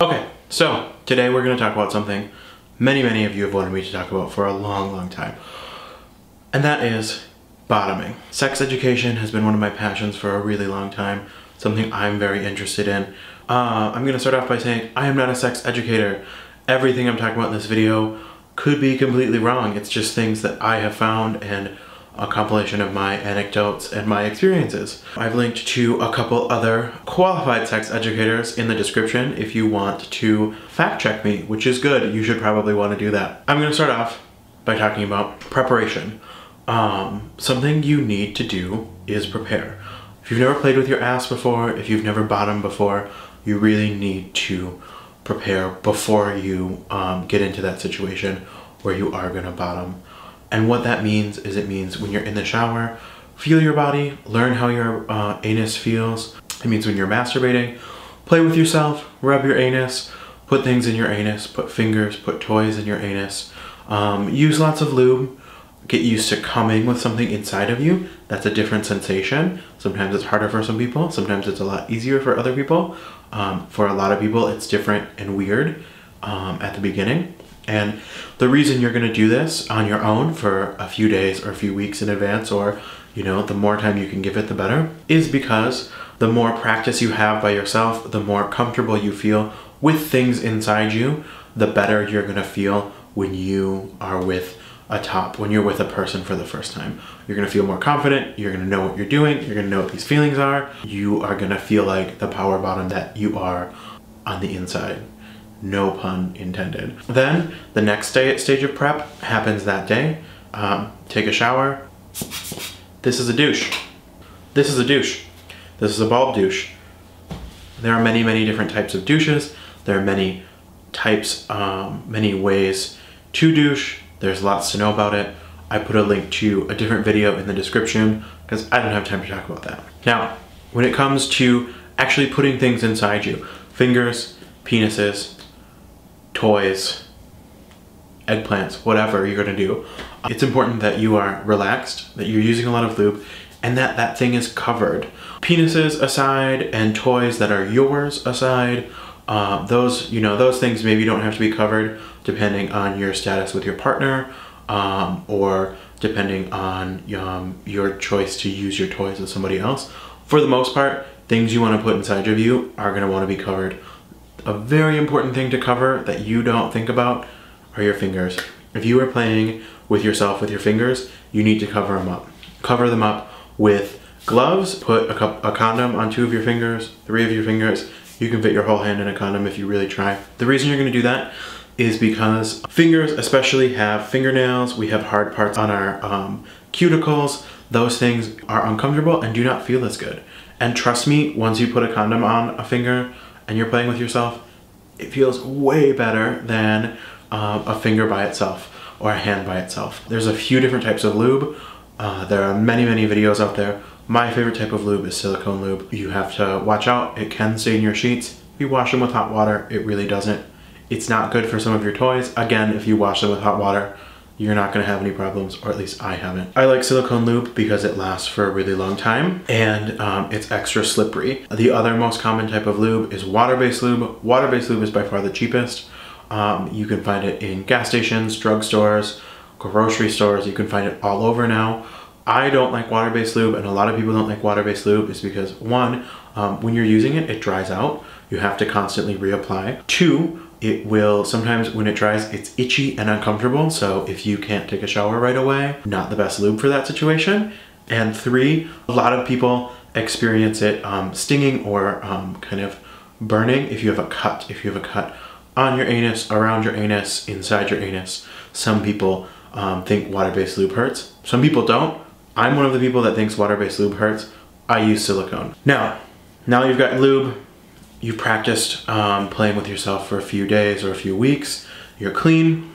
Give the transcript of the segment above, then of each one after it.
Okay, so today we're going to talk about something many of you have wanted me to talk about for a long time. And that is bottoming. Sex education has been one of my passions for a really long time, something I'm very interested in. I'm going to start off by saying I am not a sex educator. Everything I'm talking about in this video could be completely wrong. It's just things that I have found and a compilation of my anecdotes and my experiences. I've linked to a couple other qualified sex educators in the description if you want to fact check me, which is good. You should probably want to do that. I'm going to start off by talking about preparation. Something you need to do is prepare. If you've never played with your ass before, if you've never bottomed before, you really need to prepare before you get into that situation where you are going to bottom. And what that means is it means when you're in the shower, feel your body, learn how your anus feels. It means when you're masturbating, play with yourself, rub your anus, put things in your anus, put fingers, put toys in your anus. Use lots of lube. Get used to coming with something inside of you. That's a different sensation. Sometimes it's harder for some people. Sometimes it's a lot easier for other people. For a lot of people, it's different and weird at the beginning. And the reason you're going to do this on your own for a few days or a few weeks in advance, or, you know, the more time you can give it, the better, is because the more practice you have by yourself, the more comfortable you feel with things inside you, the better you're going to feel when you are with a top, when you're with a person for the first time. You're going to feel more confident, you're going to know what you're doing, you're going to know what these feelings are, you are going to feel like the power bottom that you are on the inside. No pun intended. Then the next stage of prep happens that day. Take a shower. This is a douche. This is a douche. This is a bulb douche. There are many different types of douches. There are many types, many ways to douche. There's lots to know about it. I put a link to a different video in the description because I don't have time to talk about that. Now, when it comes to actually putting things inside you, fingers, penises, toys, eggplants, whatever you're gonna do, it's important that you are relaxed, that you're using a lot of lube, and that that thing is covered. Penises aside and toys that are yours aside, those things maybe don't have to be covered depending on your status with your partner, or depending on your choice to use your toys with somebody else. For the most part, things you want to put inside of you are going to want to be covered. A very important thing to cover that you don't think about are your fingers. If you are playing with yourself with your fingers, you need to cover them up. Cover them up with gloves. Put a condom on 2 of your fingers, 3 of your fingers. You can fit your whole hand in a condom if you really try. The reason you're going to do that is because fingers especially have fingernails. We have hard parts on our cuticles. Those things are uncomfortable and do not feel as good. And trust me, once you put a condom on a finger and you're playing with yourself, it feels way better than a finger by itself or a hand by itself. There's a few different types of lube. There are many videos out there. My favorite type of lube is silicone lube. You have to watch out. It can stain your sheets. If you wash them with hot water, it really doesn't. It's not good for some of your toys. Again, if you wash them with hot water, you're not gonna have any problems, or at least I haven't. I like silicone lube because it lasts for a really long time and it's extra slippery. The other most common type of lube is water-based lube. Water-based lube is by far the cheapest. You can find it in gas stations, drugstores, grocery stores. You can find it all over now. I don't like water-based lube, and a lot of people don't like water-based lube is because, one, when you're using it, it dries out. You have to constantly reapply. 2, it will, sometimes when it dries, it's itchy and uncomfortable. So if you can't take a shower right away, not the best lube for that situation. And 3, a lot of people experience it stinging or kind of burning if you have a cut. If you have a cut on your anus, around your anus, inside your anus, some people think water-based lube hurts. Some people don't. I'm one of the people that thinks water-based lube hurts. I use silicone. Now you've got lube. You've practiced playing with yourself for a few days or a few weeks. You're clean.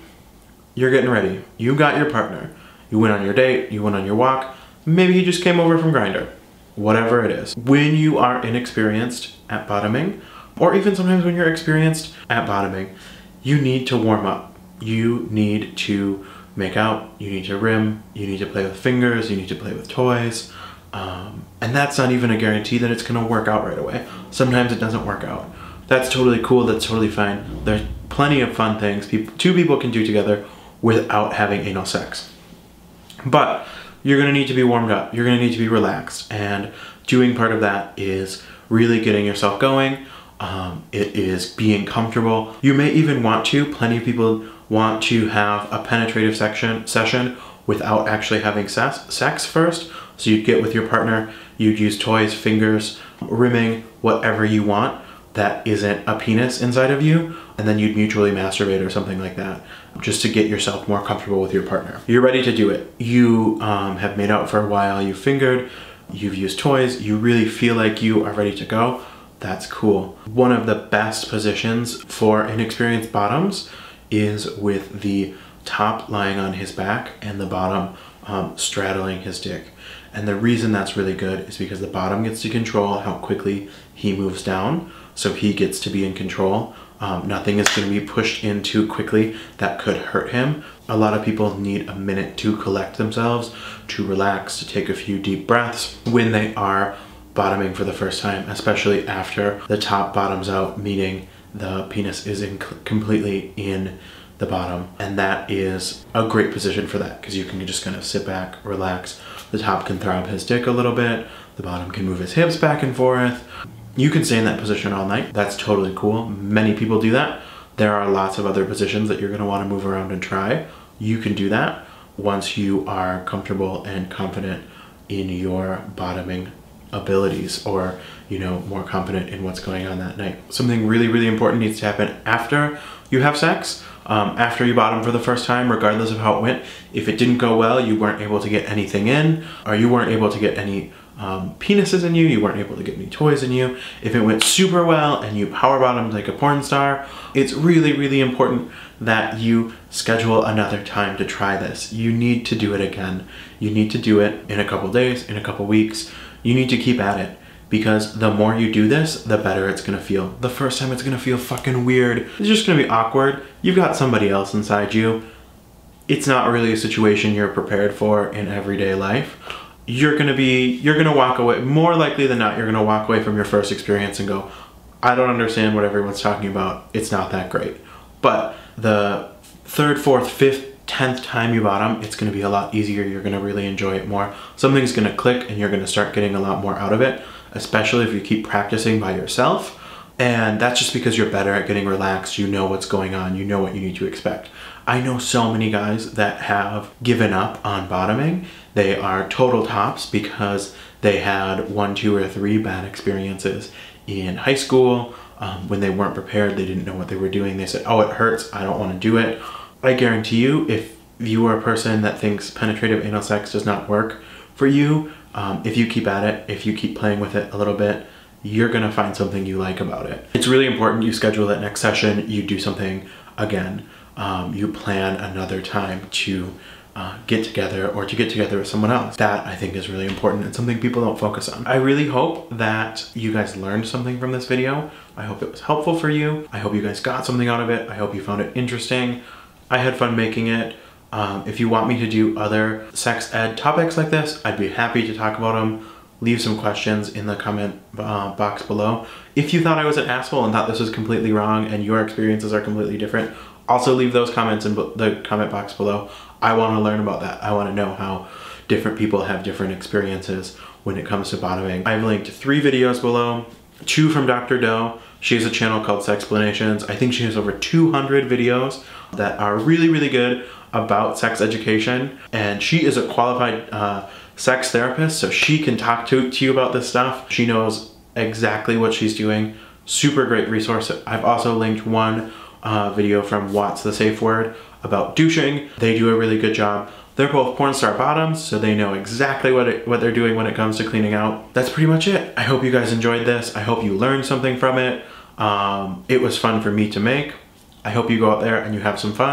You're getting ready. You got your partner. You went on your date. You went on your walk. Maybe he just came over from Grindr. Whatever it is. When you are inexperienced at bottoming, or even sometimes when you're experienced at bottoming, you need to warm up. You need to make out. You need to rim. You need to play with fingers. You need to play with toys. And that's not even a guarantee that it's going to work out right away. Sometimes it doesn't work out. That's totally cool, that's totally fine. There's plenty of fun things two people can do together without having anal sex. But you're gonna need to be warmed up, you're gonna need to be relaxed, and doing part of that is really getting yourself going. It is being comfortable. You may even plenty of people want to have a penetrative session without actually having sex first. So you'd get with your partner, you'd use toys, fingers, rimming, whatever you want that isn't a penis inside of you, and then you'd mutually masturbate or something like that, just to get yourself more comfortable with your partner. You're ready to do it. You have made out for a while, you've fingered, you've used toys, you really feel like you are ready to go. That's cool. One of the best positions for inexperienced bottoms is with the top lying on his back and the bottom straddling his dick. And the reason that's really good is because the bottom gets to control how quickly he moves down, so he gets to be in control. Nothing is going to be pushed in too quickly that could hurt him. A lot of people need a minute to collect themselves, to relax, to take a few deep breaths when they are bottoming for the first time, especially after the top bottoms out, meaning the penis is completely in the bottom. And that is a great position for that, because you can just kind of sit back, relax. The top can throb his dick a little bit, the bottom can move his hips back and forth. You can stay in that position all night. That's totally cool. Many people do that. There are lots of other positions that you're going to want to move around and try. You can do that once you are comfortable and confident in your bottoming abilities, or more confident in what's going on that night. Something really, really important needs to happen after you have sex, after you bottom for the first time, regardless of how it went. If it didn't go well, you weren't able to get anything in, or you weren't able to get any penises in you weren't able to get any toys in you. If it went super well and you power bottomed like a porn star, it's really, really important that you schedule another time to try this. You need to do it again. You need to do it in a couple days, in a couple weeks. You need to keep at it, because the more you do this, the better it's gonna feel. The first time it's gonna feel fucking weird. It's just gonna be awkward. You've got somebody else inside you. It's not really a situation you're prepared for in everyday life. You're gonna walk away, more likely than not, you're gonna walk away from your first experience and go, I don't understand what everyone's talking about. It's not that great. But the third, fourth, fifth, 10th time you bottom, it's gonna be a lot easier. You're gonna really enjoy it more. Something's gonna click and you're gonna start getting a lot more out of it, especially if you keep practicing by yourself. And that's just because you're better at getting relaxed. You know what's going on. You know what you need to expect. I know so many guys that have given up on bottoming. They are total tops because they had 1, 2, or 3 bad experiences in high school. When they weren't prepared, they didn't know what they were doing. They said, oh, it hurts, I don't want to do it. I guarantee you, if you are a person that thinks penetrative anal sex does not work for you, if you keep at it, if you keep playing with it a little bit, you're gonna find something you like about it. It's really important you schedule that next session, you do something again. You plan another time to get together, or to get together with someone else. That, I think, is really important and something people don't focus on. I really hope that you guys learned something from this video. I hope it was helpful for you. I hope you guys got something out of it. I hope you found it interesting. I had fun making it. If you want me to do other sex ed topics like this, I'd be happy to talk about them. Leave some questions in the comment box below. If you thought I was an asshole and thought this was completely wrong and your experiences are completely different, also leave those comments in the comment box below. I want to learn about that. I want to know how different people have different experiences when it comes to bottoming. I've linked 3 videos below, 2 from Dr. Doe. She has a channel called Sexplanations. I think she has over 200 videos that are really, really good about sex education. And she is a qualified sex therapist, so she can talk to you about this stuff. She knows exactly what she's doing. Super great resource. I've also linked one video from What's the Safe Word about douching. They do a really good job. They're both porn star bottoms, so they know exactly what they're doing when it comes to cleaning out. That's pretty much it. I hope you guys enjoyed this. I hope you learned something from it. It was fun for me to make. I hope you go out there and you have some fun.